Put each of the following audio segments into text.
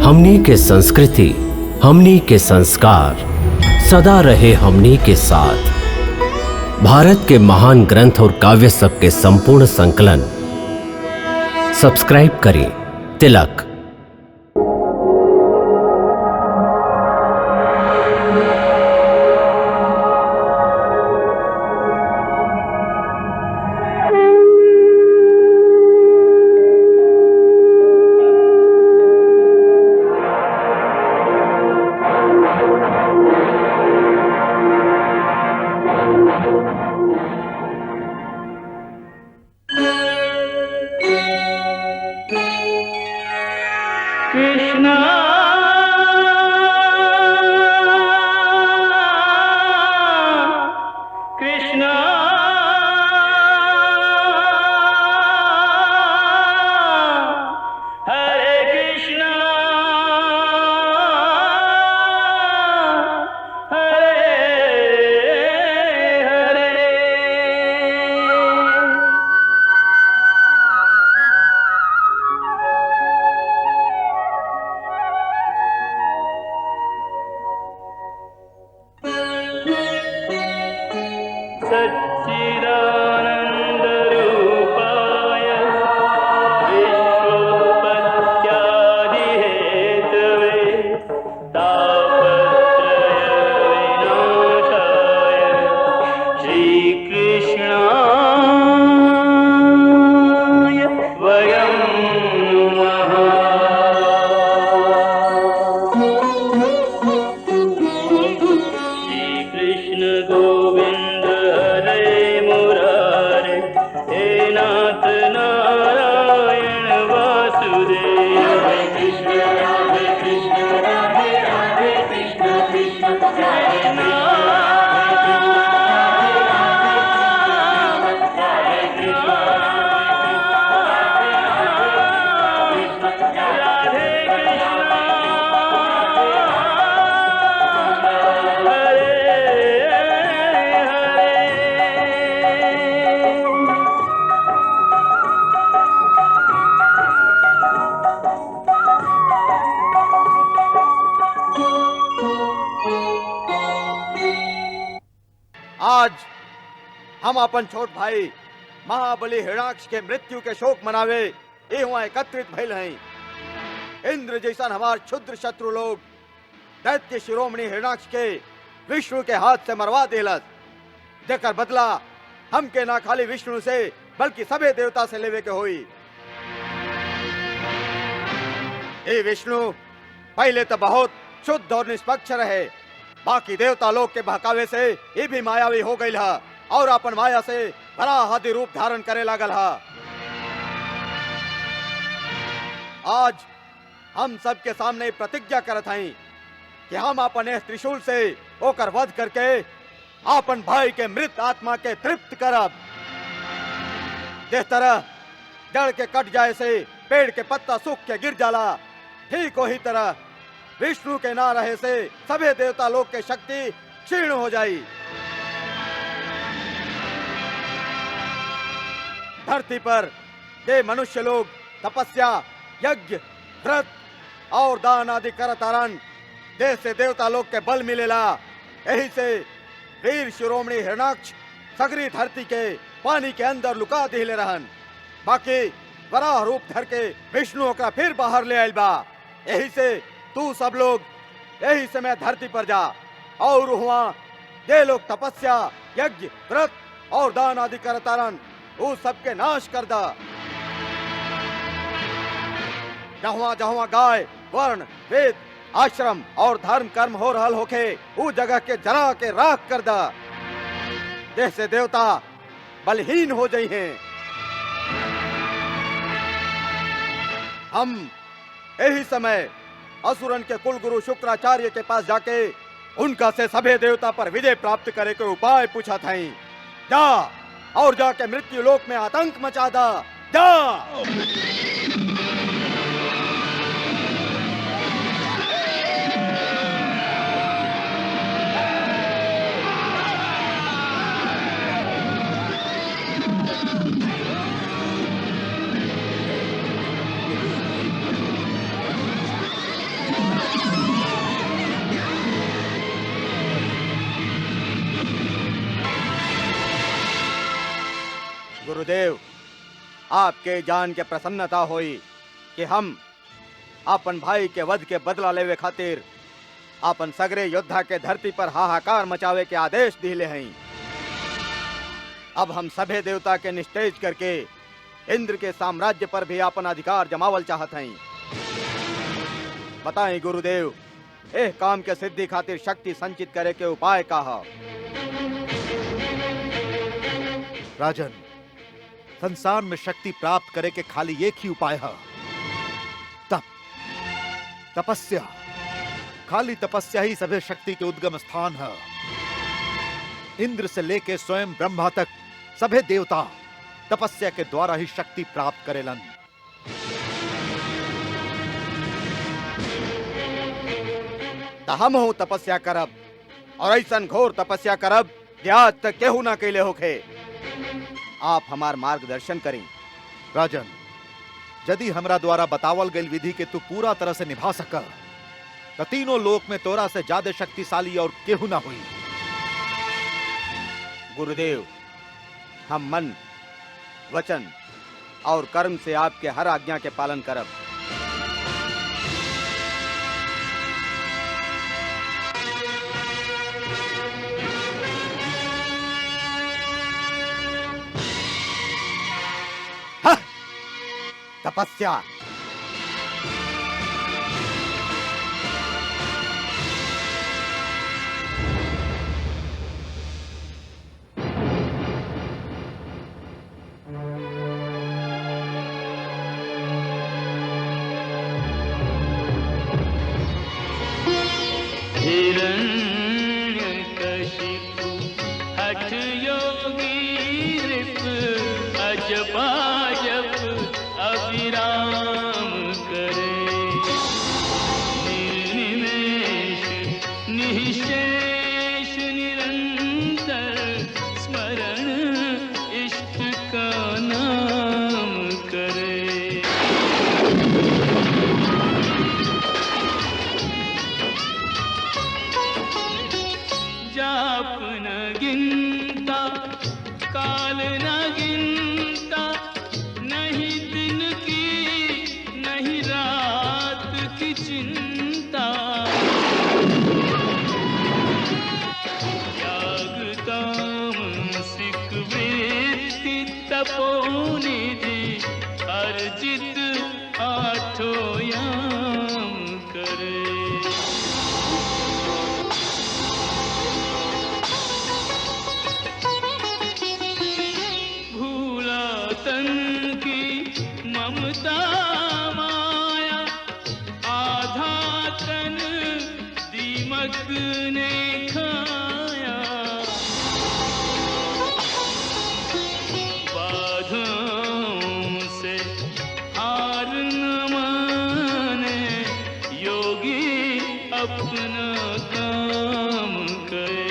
हमनी के संस्कृति, हमनी के संस्कार सदा रहे हमनी के साथ। भारत के महान ग्रंथ और काव्य सब के संपूर्ण संकलन सब्सक्राइब करें तिलक। कृष्णा कृष्णा हरे कृष्णा हरे हरे। सच्चिदानन्दरूपाय विश्वोत्पत्त्यादिहेतवे तापत्रयविनाशाय श्रीकृष्णाय वयं नमः। श्रीकृष्ण गोविंद हरे मुरारे, हे नाथ नारायण वासुदेव। हरे कृष्ण राधे राधे कृष्ण कृष्ण हरे नाम, हरे कृष्ण राधे कृष्ण हरे हरे। आज हम अपन छोट भाई महाबली हिरणाक्ष के मृत्यु के शोक मनावे यहाँ एकत्रित भइल हैं। इंद्र जैसन हमार क्षुद्र शत्रु लोग दैत्य शिरोमणि हिरणाक्ष के विष्णु के हाथ से मरवा देलस, जेकर बदला हमके ना खाली विष्णु से बल्कि सबे देवता से लेवे के होई। ए विष्णु पहले तो बहुत शुद्ध और निष्पक्ष रहे, बाकी देवता लोग के बहकावे से ये भी मायावी हो गई है और अपन माया से बड़ा हद रूप धारण करे लागल है। आज हम सबके सामने प्रतिज्ञा करत हई कि हम अपन इस त्रिशूल से ओकर वध करके अपन भाई के मृत आत्मा के तृप्त करब। जिस तरह जड़ के कट जाए से पेड़ के पत्ता सूख के गिर जाला, ठीक वही तरह विष्णु के ना रहे से सभी देवता लोग के शक्ति क्षीण हो जाई। धरती पर ये मनुष्य लोग तपस्या, यज्ञ, व्रत और दान आदि करतारन, देश से देवता लोग के बल मिलेला। यही से वीर शिरोमणि हिरणाक्ष सगरी धरती के पानी के अंदर लुका दिले रहन, बाकी बड़ा रूप धर के विष्णु ओकरा फिर बाहर ले आइल बा। यही से तू सब लोग यही समय धरती पर जा और वहाँ ये लोग तपस्या, यज्ञ, व्रत और दान आदि करतारन, उस सबके नाश कर दा। जहाँ जहाँ गाय, वर्ण, वेद, आश्रम और धर्म कर्म हो रहल होखे, उस जगह के जरा के राख कर दा, जैसे देवता बलहीन हो जाई हैं। हम यही समय असुरन के कुल गुरु शुक्राचार्य के पास जाके उनका से सभी देवता पर विजय प्राप्त करे के उपाय पूछा था। जा और जाके मृत्यु लोक में आतंक मचा दा। जा। गुरुदेव, आपके जान के प्रसन्नता होई कि हम अपन भाई के वध के बदला लेवे खातिर अपन सगरे योद्धा के धरती पर हाहाकार मचावे के आदेश दिले हैं। अब हम सभे देवता के निस्तेज करके इंद्र के साम्राज्य पर भी अपन अधिकार जमावल चाहत हैं। बताएं गुरुदेव, एह काम के सिद्धि खातिर शक्ति संचित करे के उपाय का है? राजन, संसार में शक्ति प्राप्त करे के खाली एक ही उपाय है, तप, तपस्या। खाली तपस्या ही सभी शक्ति के उद्गम स्थान है। इंद्र से लेके स्वयं ब्रह्मा तक सभी देवता तपस्या के द्वारा ही शक्ति प्राप्त करेलन। तो हम हो तपस्या करब, और ऐसा घोर तपस्या करब कि आज तक केहू ना कैले होखे। आप हमार मार्गदर्शन करें। राजन, यदि हमरा द्वारा बतावल गई विधि के तू पूरा तरह से निभा सक तो तीनों लोक में तोरा से ज्यादा शक्तिशाली और केहू ना हुई। गुरुदेव, हम मन, वचन और कर्म से आपके हर आज्ञा के पालन करब। हाँ, तपस्या। हिरण्यकशिपु हठ योगी नृप अजपाजप अविराम करे। निर्निमेष निःशेष निरंतर स्मरण इष्ट का नाम करे। जाप न गिनता काल न गिनता, नहीं दिन की नहीं रात की चिंता। त्याग तामसिक वृत्ति तपोनिधि, अर्जित आठों याम करे। तन की ममता माया, आधा तन दीमक ने खाया। बाधाओं से हार न माने, योगी अपना काम करे।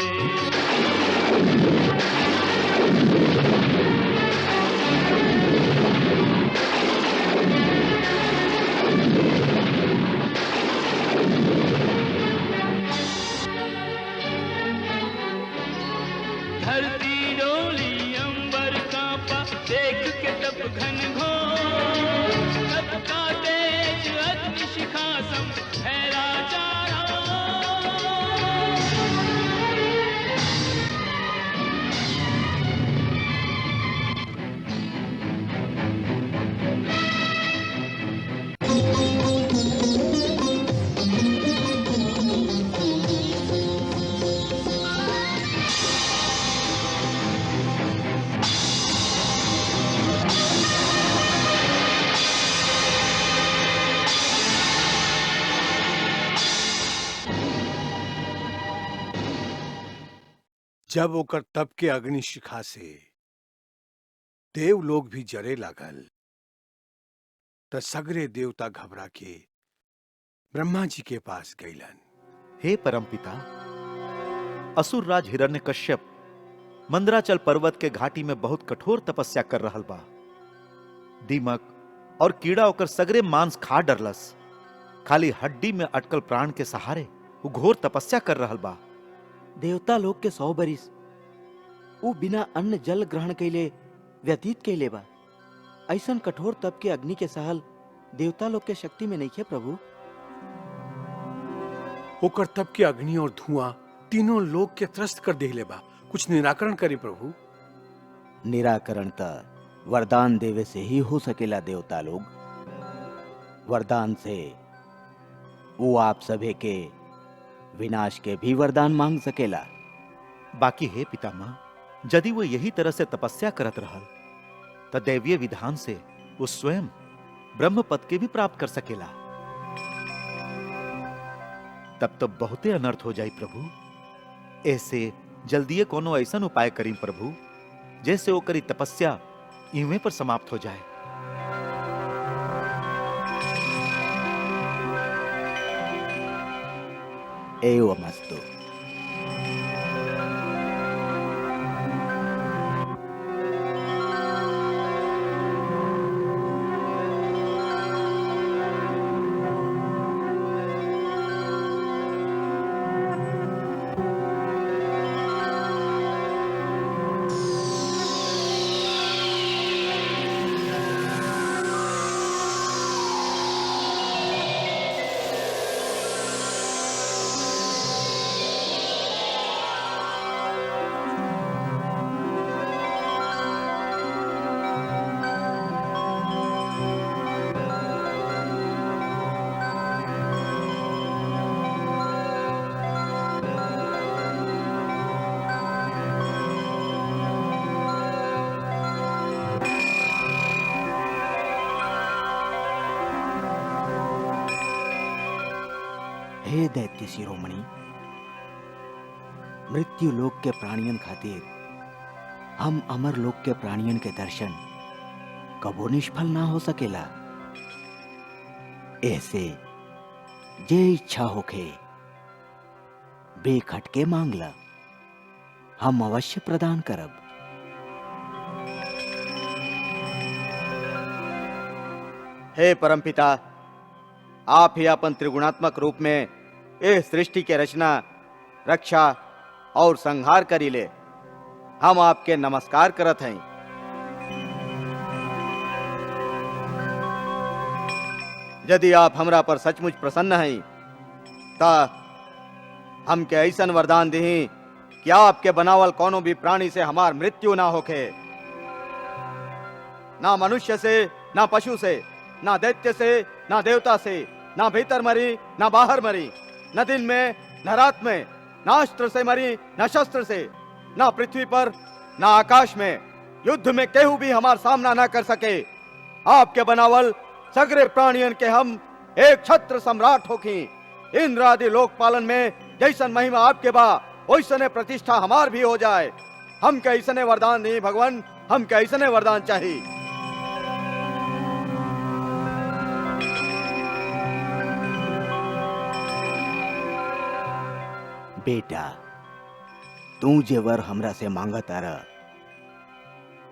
धरती डोली अंबर कांपा, देख के तप घन घोर। तप का तेज अग्नि शिखा सम फैला चारा। जब ओकर तप के अग्नि शिखा से देव लोग भी जरे लागल, त सगरे देवता घबरा के ब्रह्मा जी के पास गईलन। हे परमपिता, असुर राज हिरण्यकश्यप मंदराचल पर्वत के घाटी में बहुत कठोर तपस्या कर रहल बा। दीमक और कीड़ा ओकर सगरे मांस खा डरलस। खाली हड्डी में अटकल प्राण के सहारे वो घोर तपस्या कर रहल बा। देवता लोग के 100 बरिस उ बिना अन्न जल ग्रहण कैले व्यतीत कैले बा। ऐसन कठोर तप के अग्नि के सहल देवता लोग के शक्ति में नहीं है प्रभु। ओकर तप के अग्नि और धुआं तीनों लोग के त्रस्त कर देले बा। कुछ निराकरण करी प्रभु। निराकरण त वरदान देवे से ही हो सकेला देवता लोग। वरदान से वो आप सभे के विनाश के भी वरदान मांग सकेला। बाकी हे पितामह, यदि वो यही तरह से तपस्या करत रहल त दैवीय विधान से वो स्वयं ब्रह्म पद के भी प्राप्त कर सकेला। तब तो बहुते अनर्थ हो जाई प्रभु। ऐसे जल्दीए कोनो ऐसन उपाय करी प्रभु जैसे वो करी तपस्या इवें पर समाप्त हो जाए। एवमस्तु। हे दैत्य शिरोमणि, मृत्यु लोक के प्राणियन खातिर हम अमर लोक के प्राणियन के दर्शन कबो निष्फल ना हो सकेला। ऐसे जे इच्छा होखे बेखटके मांगला, हम अवश्य प्रदान करब। हे परमपिता, आप ही अपन त्रिगुणात्मक रूप में इस सृष्टि के रचना, रक्षा और संहार करी ले। हम आपके नमस्कार करत हैं। यदि आप हमरा पर सचमुच प्रसन्न हैं ता हमके ऐसन वरदान दही कि आपके बनावल कोनो भी प्राणी से हमार मृत्यु ना होखे। ना मनुष्य से, ना पशु से, ना दैत्य से, ना देवता से, ना भीतर मरी ना बाहर मरी, न दिन में न रात में, ना अस्त्र से मरी न शस्त्र से, ना पृथ्वी पर ना आकाश में। युद्ध में केहू भी हमार सामना ना कर सके। आपके बनावल सगरे प्राणियन के हम एक छत्र सम्राट होखी। इंद्र आदि लोकपालन में जैसन महिमा आपके बा वैसने प्रतिष्ठा हमार भी हो जाए। हम कैसने वरदान नहीं भगवान, हम कैसने वरदान चाहिए। बेटा, तू जे वर हमरा से मांगा तारा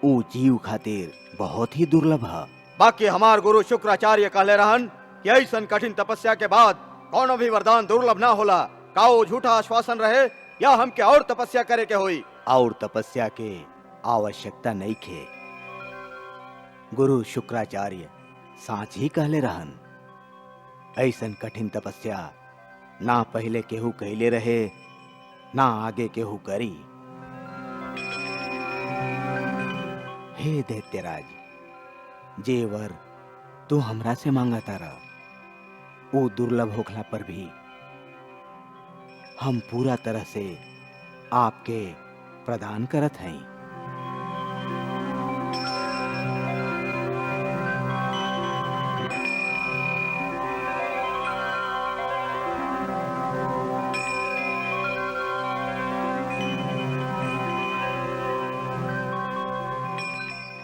ऊ जीव खातिर बहुत ही दुर्लभ है। बाकी हमार गुरु शुक्राचार्य कहले रहन कि ऐसन कठिन तपस्या के बाद कोनो भी वरदान दुर्लभ ना होला। का वो झूठा आश्वासन रहे या हमके और तपस्या करे के होई? और तपस्या के आवश्यकता नहीं खे। गुरु शुक्राचार्य साच ही कहले रहन, ऐसन कठिन तपस्या ना पहले केहू कहले रहे ना आगे केहू करी। हे दैत्यराज, जेवर तू हमरा से मांगा तारा वो दुर्लभ होखला पर भी हम पूरा तरह से आपके प्रदान करत हैं।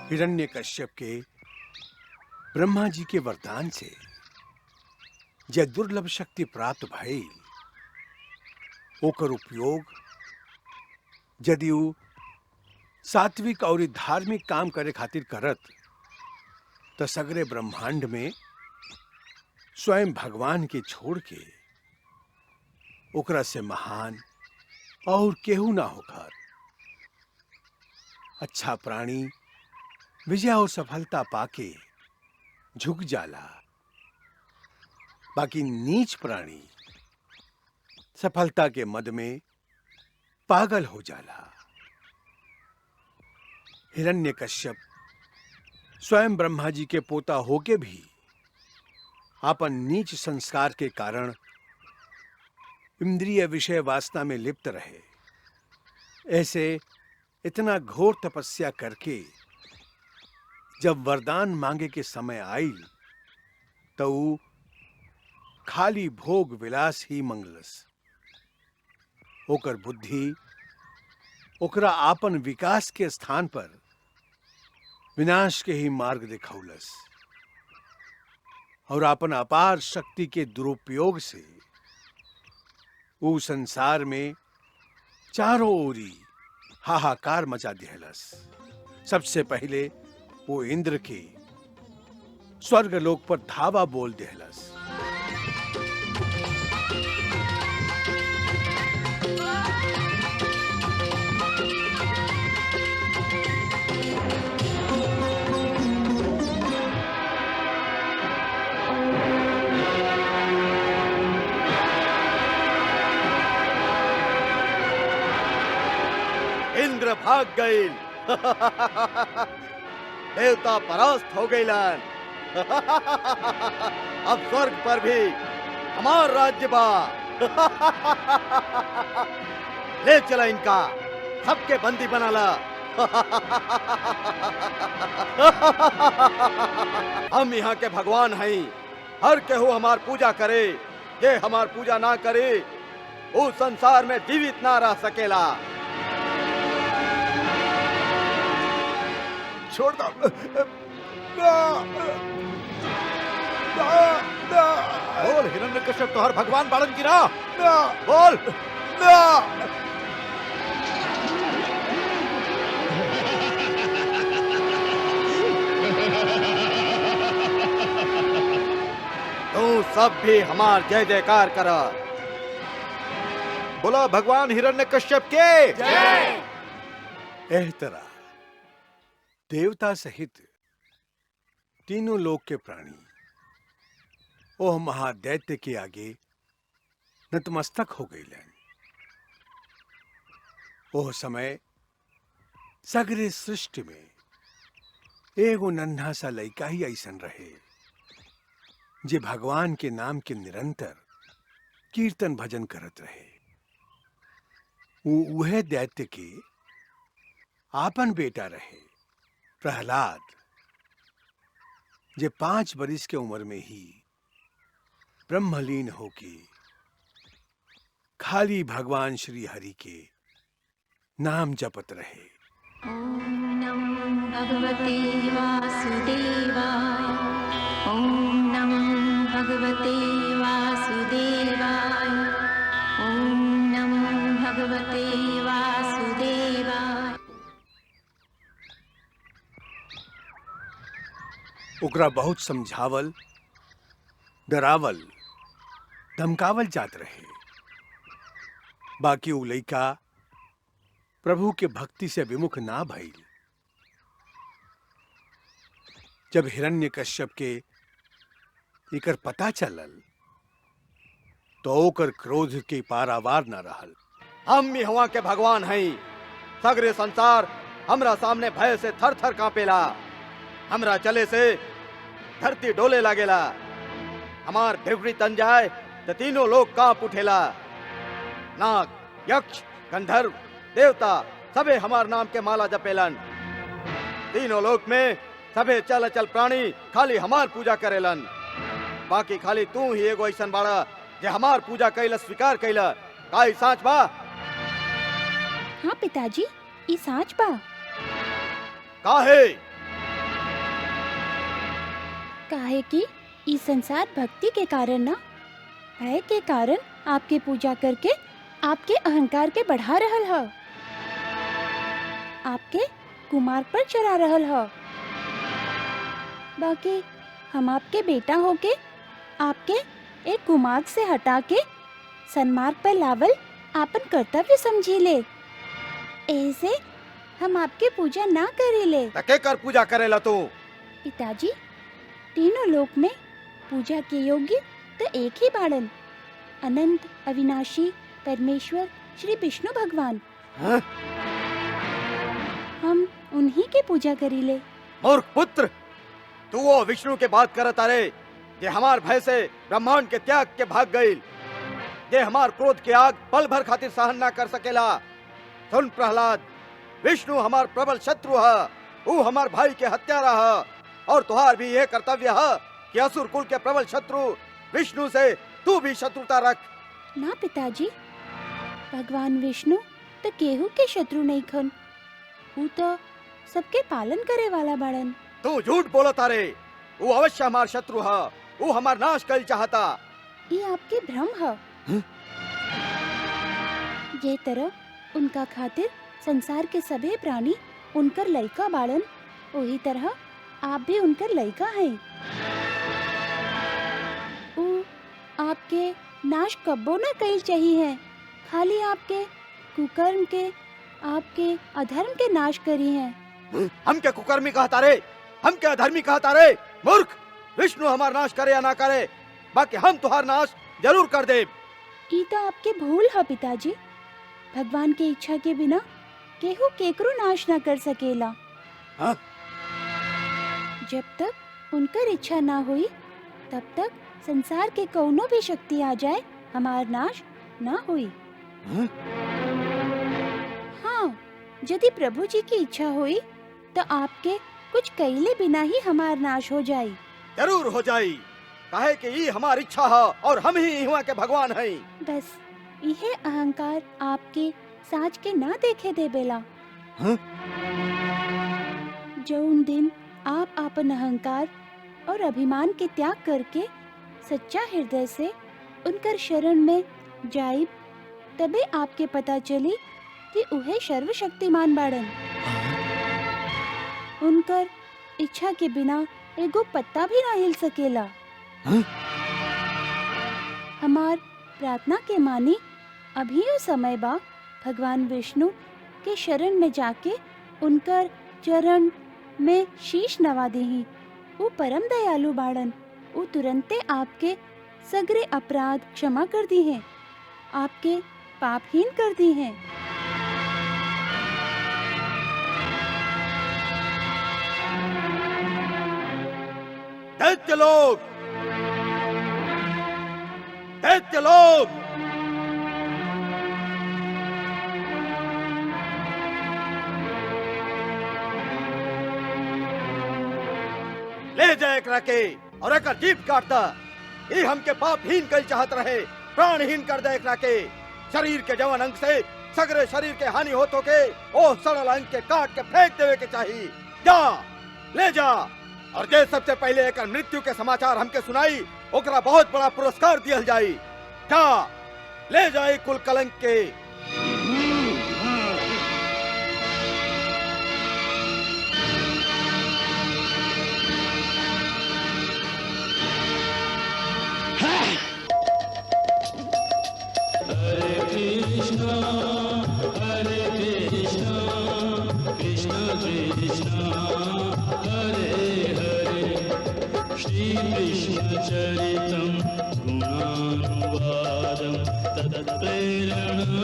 हिरण्यकश्यप के ब्रह्मा जी के वरदान से जे दुर्लभ शक्ति प्राप्त भइल, ओकर उपयोग यदि ऊ सात्विक और धार्मिक काम करे खातिर करत तो सगरे ब्रह्मांड में स्वयं भगवान के छोड़ के ओकरा से महान और केहू ना होकर। अच्छा प्राणी विजय और सफलता पाके झुक जाला, बाकी नीच प्राणी सफलता के मद में पागल हो जाला। हिरण्यकश्यप स्वयं ब्रह्मा जी के पोता होके भी अपन नीच संस्कार के कारण इंद्रिय विषय वासना में लिप्त रहे। ऐसे इतना घोर तपस्या करके जब वरदान मांगे के समय आईल तो ऊ खाली भोग विलास ही मंगलस। ओकर बुद्धि ओकरा आपन विकास के स्थान पर विनाश के ही मार्ग दिखौलस और आपन अपार शक्ति के दुरुपयोग से वो संसार में चारों ओरी हाहाकार मचा दिहलस। सबसे पहले वो इंद्र के स्वर्गलोक पर धावा बोल दिहलस। इंद्र भाग गईल। देवता परास्त हो गईलन। अब स्वर्ग पर भी हमार राज्य बा। ले चला इनका, सबके बंदी बनाला। हम यहाँ के भगवान हैं। हर केहू हमार पूजा करे। ये हमार पूजा ना करे वो संसार में जीवित ना रह सकेला। छोड़ दो। बोल हिरण्यकश्यप तोहर भगवान बाड़न की ना। बोल। तू सब भी हमार जय जयकार कर। बोला भगवान हिरण्यकश्यप के जय। एह तरह देवता सहित तीनों लोक के प्राणी ओह महादैत्य के आगे नतमस्तक हो गईलन। ओह समय सगरे सृष्टि में एगो नन्हा सा लइका ही ऐसन रहे जे भगवान के नाम के निरंतर कीर्तन भजन करत रहे। उहे दैत्य के आपन बेटा रहे प्रहलाद, जे 5 बरिस के उम्र में ही ब्रह्मलीन होके खाली भगवान श्री हरि के नाम जपत रहे। ॐ नमो भगवते वासुदेवाय। ॐ नमो भगवते वासुदेवाय। ॐ नमो भगवते वासुदेवाय। ओकरा बहुत समझावल, डरावल, धमकावल जात रहे, बाकी उ लइका प्रभु के भक्ति से विमुख ना भइल। जब हिरण्यकश्यप के एकर पता चलल तो ओकर क्रोध के पारावार न रहल। हम ही हवा के भगवान हैं। सगरे संसार हमरा सामने भय से थर थर कांपेला। हमरा चले से धरती डोले लागेला। हमार भिवरी तन जाए तो तीनों लोग कांप उठेला। नाग, यक्ष, गंधर्व, देवता सबे हमार नाम के माला जपेलन। तीनों लोक में सबे चल चल प्राणी खाली हमार पूजा करेलन। बाकी खाली तू ही एगो ऐसन बाड़ा जे हमार पूजा कैला स्वीकार कैला। काई साच बा? हाँ पिताजी, ई साच बा। काहे? काहे कि ई संसार भक्ति के कारण ना, भय के कारण आपके पूजा करके आपके अहंकार के बढ़ा रहल ह, आपके कुमार पर चढ़ा रहल ह। बाकी हम आपके बेटा होके आपके एक कुमार्ग से हटा के सन्मार्ग पर लावल आपन कर्तव्य समझी ले। ऐसे हम आपके पूजा ना करेले। तके कर पूजा करेला तू। पिताजी, तीनों लोक में पूजा के योग्य तो एक ही बाड़न, अनंत अविनाशी परमेश्वर श्री विष्णु भगवान। हाँ? हम उन्हीं के पूजा करीले। मूर्ख पुत्र, तू वो विष्णु के बात करत अरे जे हमार भय से ब्रह्मांड के त्याग के भाग गईल, जे हमार क्रोध के आग पल भर खातिर सहन ना कर सकेला। सुन प्रहलाद, विष्णु हमार प्रबल शत्रु है, वो हमार भाई के हत्यारा है, और तुहार भी यह कर्तव्य है कि असुर कुल के प्रबल शत्रु विष्णु से तू भी शत्रुता रख। ना पिताजी, भगवान विष्णु तो केहू के शत्रु नहीं खन, वो तो सबके पालन करे वाला बाड़न। तू झूठ बोलत अरे, वो अवश्य हमार शत्रु है, वो हमार नाश कर चाहता। ये आपके भ्रम है। ये तरह उनका खातिर संसार के सभी प्राणी उनकर लइका बाड़न, वही तरह आप भी उनकर लइका हैं। वो आपके नाश कब्बो न कईल चाहिए, खाली आपके कुकर्म के, आपके अधर्म के नाश करी हैं। हम क्या कुकर्मी कहता रे, हम क्या अधर्मी कहता रे? मूर्ख, विष्णु हमार नाश करे या ना करे, बाकी हम तुहार नाश जरूर कर दे। ई तो आपके भूल है पिताजी, भगवान की इच्छा के बिना केहू केकरो नाश न कर सकेला। हाँ? जब तक उनकर इच्छा ना हुई तब तक संसार के कौनो भी शक्ति आ जाए हमार नाश ना हुई। हाँ? हाँ, यदि प्रभु जी की इच्छा हुई तो आपके कुछ कैले बिना ही हमार नाश हो जाई। जरूर हो जाई, काहे कि ये हमारी इच्छा है और हम ही हुआ के भगवान हैं। बस यह अहंकार आपके साज के ना देखे दे बेला। हाँ? जो उन दिन आप अपन अहंकार और अभिमान के त्याग करके सच्चा हृदय से उनकर शरण में जाइब, तबे आपके पता चली कि उहे सर्वशक्तिमान बाड़न। उनकर इच्छा के बिना एगो पत्ता भी ना हिल सकेला। हाँ? हमार प्रार्थना के मानी अभी यो समय बा भगवान विष्णु के शरण में जाके उनकर चरण में शीश नवा देही। वो परम दयालु बाड़न, वो तुरंते आपके सगरे अपराध क्षमा कर दी हैं, आपके पापहीन कर दी हैं। दैत्य लोग, दैत्य लोग, ले जाए एकरा के और एकर जीभ काटता। ये हमके पापहीन कल चाहत रहे, प्राणहीन कर दे एकरा के। शरीर के जवन अंग से सगरे शरीर के हानि होतो के ओ सड़ल अंग के काट के फेंक देवे के चाहिए। जा, ले जा, और जे सबसे पहले एकर मृत्यु के समाचार हमके सुनाई ओकरा बहुत बड़ा पुरस्कार दिया जाई। जा, ले जाए कुल कलंक के। श्रीकृष्णचरितं गुणानुवादं तत्प्रेरणा